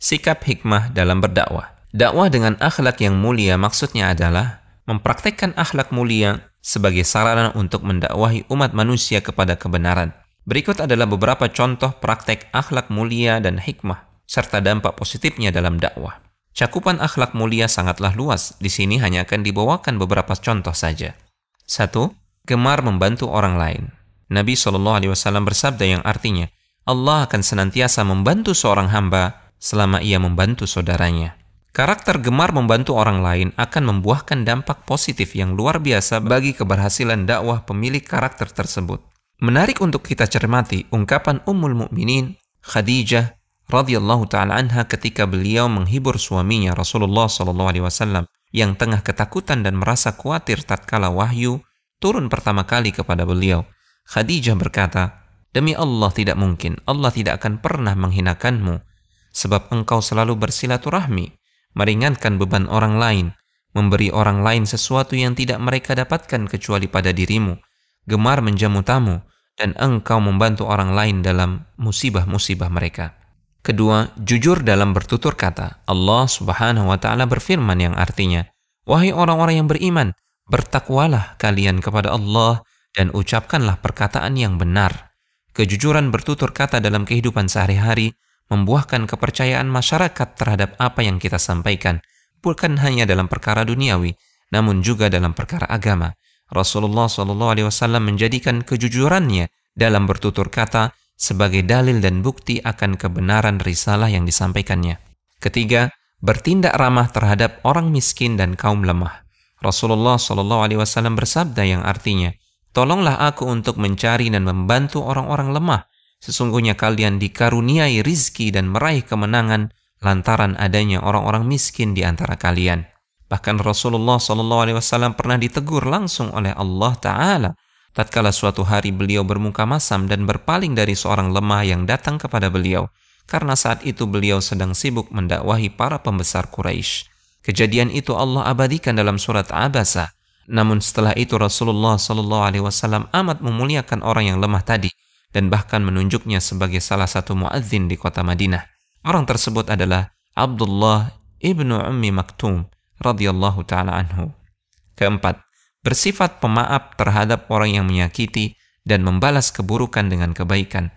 Sikap hikmah dalam berdakwah. Dakwah dengan akhlak yang mulia maksudnya adalah mempraktekkan akhlak mulia sebagai sarana untuk mendakwahi umat manusia kepada kebenaran. Berikut adalah beberapa contoh praktek akhlak mulia dan hikmah serta dampak positifnya dalam dakwah. Cakupan akhlak mulia sangatlah luas. Di sini hanya akan dibawakan beberapa contoh saja. 1. Gemar membantu orang lain. Nabi SAW bersabda yang artinya, Allah akan senantiasa membantu seorang hamba selama ia membantu saudaranya. Karakter gemar membantu orang lain akan membuahkan dampak positif yang luar biasa bagi keberhasilan dakwah pemilik karakter tersebut. Menarik untuk kita cermati ungkapan Ummul Mukminin Khadijah radhiyallahu taala anha ketika beliau menghibur suaminya Rasulullah SAW yang tengah ketakutan dan merasa khawatir tatkala wahyu turun pertama kali kepada beliau. Khadijah berkata, "Demi Allah tidak mungkin, Allah tidak akan pernah menghinakanmu, sebab engkau selalu bersilaturahmi, meringankan beban orang lain, memberi orang lain sesuatu yang tidak mereka dapatkan kecuali pada dirimu, gemar menjamu tamu, dan engkau membantu orang lain dalam musibah-musibah mereka." Kedua, jujur dalam bertutur kata. Allah Subhanahu wa taala berfirman yang artinya, "Wahai orang-orang yang beriman, bertakwalah kalian kepada Allah dan ucapkanlah perkataan yang benar." Kejujuran bertutur kata dalam kehidupan sehari-hari membuahkan kepercayaan masyarakat terhadap apa yang kita sampaikan, bukan hanya dalam perkara duniawi, namun juga dalam perkara agama. Rasulullah SAW menjadikan kejujurannya dalam bertutur kata sebagai dalil dan bukti akan kebenaran risalah yang disampaikannya. Ketiga, bertindak ramah terhadap orang miskin dan kaum lemah. Rasulullah SAW bersabda yang artinya, "Tolonglah aku untuk mencari dan membantu orang-orang lemah. Sesungguhnya kalian dikaruniai rizki dan meraih kemenangan lantaran adanya orang-orang miskin di antara kalian." Bahkan Rasulullah SAW pernah ditegur langsung oleh Allah Ta'ala tatkala suatu hari beliau bermuka masam dan berpaling dari seorang lemah yang datang kepada beliau, karena saat itu beliau sedang sibuk mendakwahi para pembesar Quraisy. Kejadian itu Allah abadikan dalam surat Abasa. Namun setelah itu Rasulullah SAW amat memuliakan orang yang lemah tadi dan bahkan menunjuknya sebagai salah satu muadzin di kota Madinah. Orang tersebut adalah Abdullah ibnu Ummi Maktum radhiyallahu ta'ala anhu. Keempat, bersifat pemaaf terhadap orang yang menyakiti dan membalas keburukan dengan kebaikan.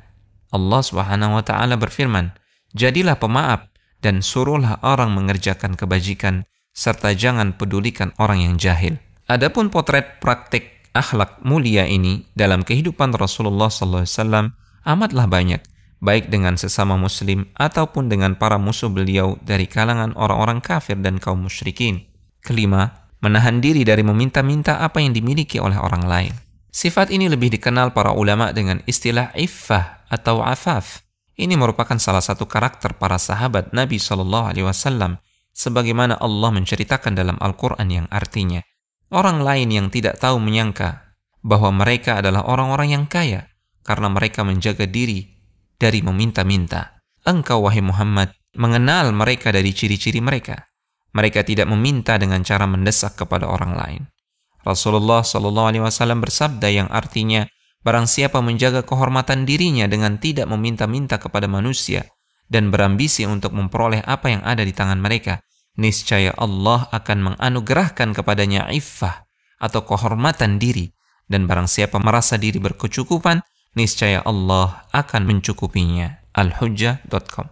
Allah Subhanahu wa taala berfirman, "Jadilah pemaaf dan suruhlah orang mengerjakan kebajikan serta jangan pedulikan orang yang jahil." Adapun potret praktik akhlak mulia ini dalam kehidupan Rasulullah SAW amatlah banyak, baik dengan sesama muslim ataupun dengan para musuh beliau dari kalangan orang-orang kafir dan kaum musyrikin. Kelima, menahan diri dari meminta-minta apa yang dimiliki oleh orang lain. Sifat ini lebih dikenal para ulama dengan istilah iffah atau afaf. Ini merupakan salah satu karakter para sahabat Nabi SAW, sebagaimana Allah menceritakan dalam Al-Quran yang artinya, orang lain yang tidak tahu menyangka bahwa mereka adalah orang-orang yang kaya karena mereka menjaga diri dari meminta-minta. Engkau, wahai Muhammad, mengenal mereka dari ciri-ciri mereka. Mereka tidak meminta dengan cara mendesak kepada orang lain. Rasulullah SAW bersabda yang artinya, barang siapa menjaga kehormatan dirinya dengan tidak meminta-minta kepada manusia dan berambisi untuk memperoleh apa yang ada di tangan mereka, niscaya Allah akan menganugerahkan kepadanya iffah atau kehormatan diri, dan barang siapa merasa diri berkecukupan, niscaya Allah akan mencukupinya. Al-Hujjah.com